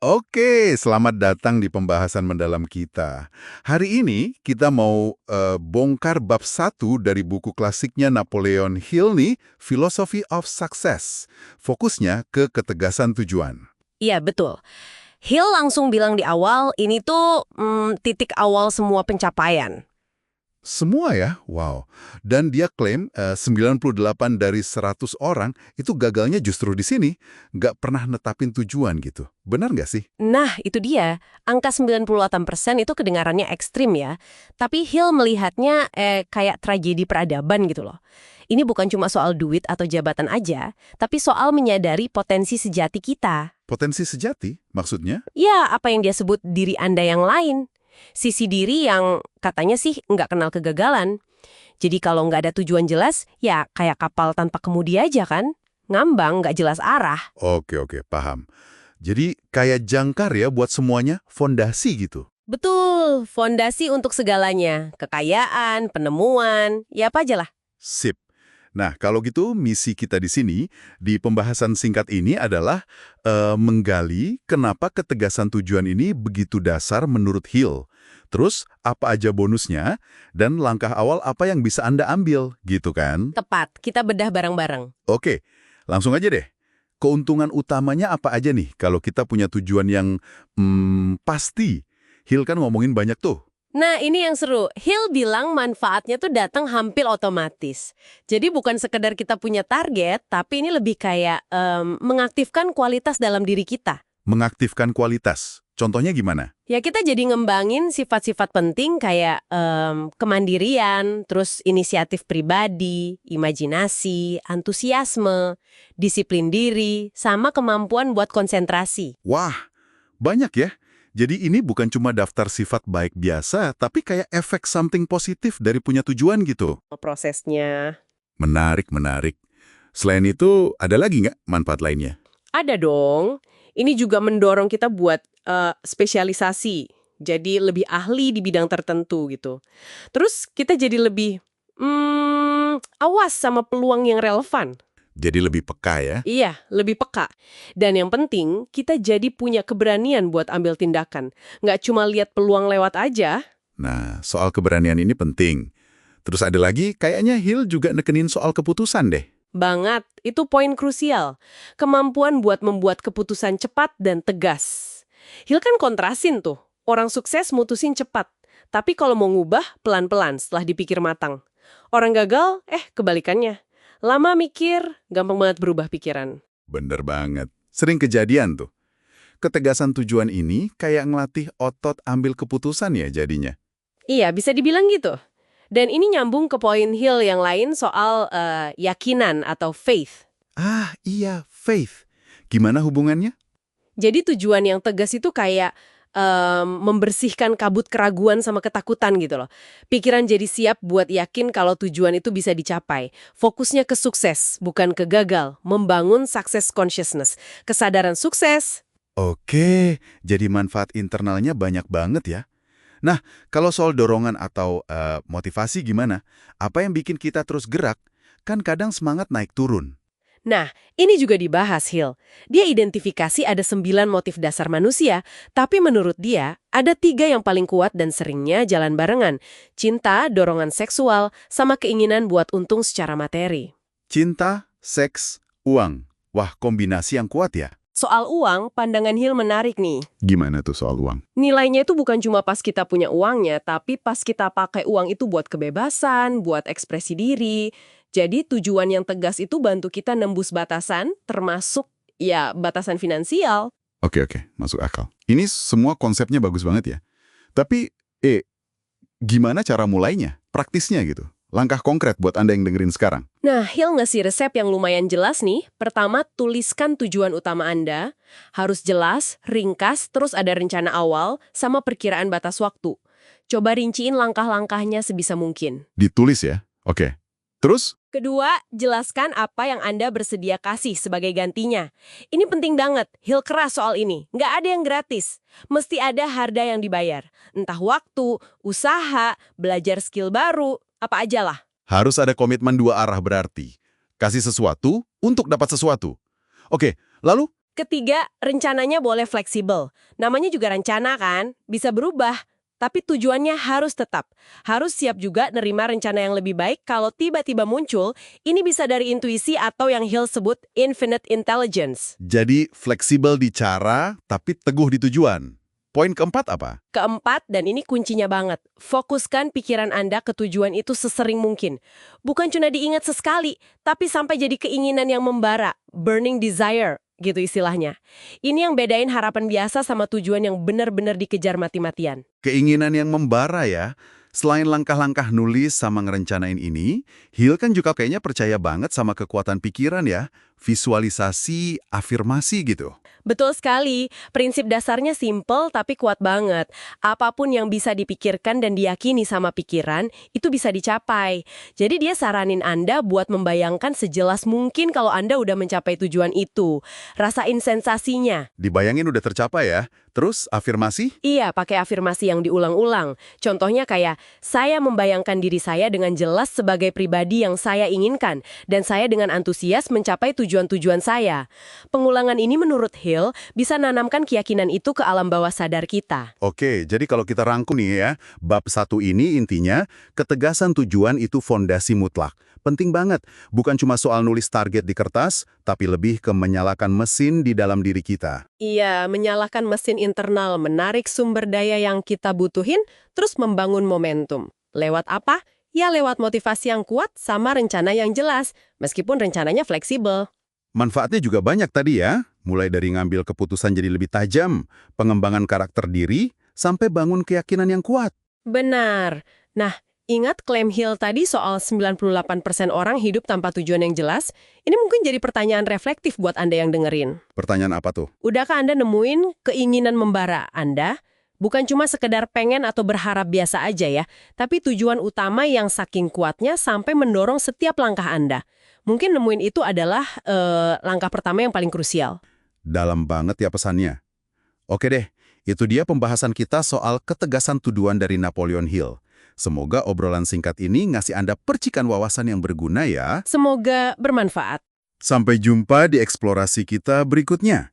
Oke, selamat datang di pembahasan mendalam kita. Hari ini kita mau bongkar bab satu dari buku klasiknya Napoleon Hill nih, Philosophy of Success. Fokusnya ke ketegasan tujuan. Iya, betul. Hill langsung bilang di awal, ini tuh titik awal semua pencapaian. Semua ya, wow. Dan dia klaim 98 dari 100 orang itu gagalnya justru di sini. Nggak pernah netapin tujuan gitu. Benar nggak sih? Nah, itu dia. Angka 98% itu kedengarannya ekstrim ya. Tapi Hill melihatnya kayak tragedi peradaban gitu loh. Ini bukan cuma soal duit atau jabatan aja, tapi soal menyadari potensi sejati kita. Potensi sejati, maksudnya? Ya, apa yang dia sebut diri Anda yang lain. Sisi diri yang katanya sih nggak kenal kegagalan. Jadi kalau nggak ada tujuan jelas, ya kayak kapal tanpa kemudi aja kan? Ngambang, nggak jelas arah. Oke, paham. Jadi kayak jangkar ya buat semuanya, fondasi gitu. Betul, fondasi untuk segalanya. Kekayaan, penemuan, ya apa aja lah. Sip. Nah, kalau gitu misi kita di sini, di pembahasan singkat ini adalah menggali kenapa ketegasan tujuan ini begitu dasar menurut Hill. Terus, apa aja bonusnya, dan langkah awal apa yang bisa Anda ambil, gitu kan? Tepat, kita bedah bareng-bareng. Oke, langsung aja deh. Keuntungan utamanya apa aja nih kalau kita punya tujuan yang pasti? Hill kan ngomongin banyak tuh. Nah, ini yang seru. Hill bilang manfaatnya tuh datang hampir otomatis. Jadi bukan sekedar kita punya target, tapi ini lebih kayak mengaktifkan kualitas dalam diri kita. Mengaktifkan kualitas. Contohnya gimana? Ya kita jadi ngembangin sifat-sifat penting kayak kemandirian, terus inisiatif pribadi, imajinasi, antusiasme, disiplin diri, sama kemampuan buat konsentrasi. Wah, banyak ya. Jadi ini bukan cuma daftar sifat baik biasa, tapi kayak efek something positif dari punya tujuan gitu. Prosesnya. Menarik. Selain itu, ada lagi nggak manfaat lainnya? Ada dong. Ini juga mendorong kita buat spesialisasi. Jadi lebih ahli di bidang tertentu gitu. Terus kita jadi lebih awas sama peluang yang relevan. Jadi lebih peka ya? Iya, lebih peka. Dan yang penting, kita jadi punya keberanian buat ambil tindakan. Nggak cuma lihat peluang lewat aja. Nah, soal keberanian ini penting. Terus ada lagi, kayaknya Hill juga nekenin soal keputusan deh. Banget, itu poin krusial. Kemampuan buat membuat keputusan cepat dan tegas. Hill kan kontrasin tuh. Orang sukses mutusin cepat. Tapi kalau mau ngubah, pelan-pelan setelah dipikir matang. Orang gagal, kebalikannya. Lama mikir, gampang banget berubah pikiran. Bener banget. Sering kejadian tuh. Ketegasan tujuan ini kayak ngelatih otot ambil keputusan ya jadinya. Iya, bisa dibilang gitu. Dan ini nyambung ke poin Hill yang lain soal yakinan atau faith. Ah, iya, faith. Gimana hubungannya? Jadi tujuan yang tegas itu kayak membersihkan kabut keraguan sama ketakutan gitu loh. Pikiran jadi siap buat yakin kalau tujuan itu bisa dicapai. Fokusnya ke sukses, bukan ke gagal. Membangun success consciousness. Kesadaran sukses. Oke, jadi manfaat internalnya banyak banget ya. Nah, kalau soal dorongan atau motivasi gimana? Apa yang bikin kita terus gerak? Kan kadang semangat naik turun. Nah, ini juga dibahas Hill. Dia identifikasi ada 9 motif dasar manusia, tapi menurut dia, ada 3 yang paling kuat dan seringnya jalan barengan. Cinta, dorongan seksual, sama keinginan buat untung secara materi. Cinta, seks, uang. Wah, kombinasi yang kuat ya. Soal uang, pandangan Hill menarik nih. Gimana tuh soal uang? Nilainya itu bukan cuma pas kita punya uangnya, tapi pas kita pakai uang itu buat kebebasan, buat ekspresi diri. Jadi tujuan yang tegas itu bantu kita nembus batasan, termasuk ya batasan finansial. Oke, masuk akal. Ini semua konsepnya bagus banget ya. Tapi, gimana cara mulainya? Praktisnya gitu. Langkah konkret buat Anda yang dengerin sekarang. Nah, Hill ngasih resep yang lumayan jelas nih. Pertama, tuliskan tujuan utama Anda. Harus jelas, ringkas, terus ada rencana awal, sama perkiraan batas waktu. Coba rinciin langkah-langkahnya sebisa mungkin. Ditulis ya? Oke. Terus? Kedua, jelaskan apa yang Anda bersedia kasih sebagai gantinya. Ini penting banget, Hill keras soal ini. Nggak ada yang gratis. Mesti ada harga yang dibayar. Entah waktu, usaha, belajar skill baru, apa aja lah. Harus ada komitmen dua arah berarti. Kasih sesuatu untuk dapat sesuatu. Oke, lalu? Ketiga, rencananya boleh fleksibel. Namanya juga rencana kan, bisa berubah. Tapi tujuannya harus tetap. Harus siap juga nerima rencana yang lebih baik kalau tiba-tiba muncul, ini bisa dari intuisi atau yang Hill sebut infinite intelligence. Jadi fleksibel di cara, tapi teguh di tujuan. Poin keempat apa? Keempat, dan ini kuncinya banget, fokuskan pikiran Anda ke tujuan itu sesering mungkin. Bukan cuma diingat sesekali, tapi sampai jadi keinginan yang membara, burning desire, gitu istilahnya. Ini yang bedain harapan biasa sama tujuan yang benar-benar dikejar mati-matian. Keinginan yang membara ya. Selain langkah-langkah nulis sama ngerencanain ini, Hill kan juga kayaknya percaya banget sama kekuatan pikiran ya. Visualisasi, afirmasi gitu. Betul sekali, prinsip dasarnya simple tapi kuat banget. Apapun yang bisa dipikirkan dan diyakini sama pikiran, itu bisa dicapai. Jadi dia saranin Anda buat membayangkan sejelas mungkin kalau Anda udah mencapai tujuan itu. Rasain sensasinya. Dibayangin udah tercapai ya. Terus afirmasi? Iya, pakai afirmasi yang diulang-ulang. Contohnya kayak, saya membayangkan diri saya dengan jelas sebagai pribadi yang saya inginkan, dan saya dengan antusias mencapai tujuan-tujuan saya. Pengulangan ini menurut Hill bisa nanamkan keyakinan itu ke alam bawah sadar kita. Oke, jadi kalau kita rangkum nih ya, bab 1 ini intinya, ketegasan tujuan itu fondasi mutlak. Penting banget, bukan cuma soal nulis target di kertas, tapi lebih ke menyalakan mesin di dalam diri kita. Iya, menyalakan mesin internal, menarik sumber daya yang kita butuhin, terus membangun momentum. Lewat apa? Ya lewat motivasi yang kuat sama rencana yang jelas, meskipun rencananya fleksibel. Manfaatnya juga banyak tadi ya, mulai dari ngambil keputusan jadi lebih tajam, pengembangan karakter diri, sampai bangun keyakinan yang kuat. Benar. Nah, ingat klaim Hill tadi soal 98% orang hidup tanpa tujuan yang jelas? Ini mungkin jadi pertanyaan reflektif buat Anda yang dengerin. Pertanyaan apa tuh? Udahkah Anda nemuin keinginan membara Anda? Bukan cuma sekedar pengen atau berharap biasa aja ya, tapi tujuan utama yang saking kuatnya sampai mendorong setiap langkah Anda. Mungkin nemuin itu adalah langkah pertama yang paling krusial. Dalam banget ya pesannya. Oke deh, itu dia pembahasan kita soal ketegasan tujuan dari Napoleon Hill. Semoga obrolan singkat ini ngasih Anda percikan wawasan yang berguna ya. Semoga bermanfaat. Sampai jumpa di eksplorasi kita berikutnya.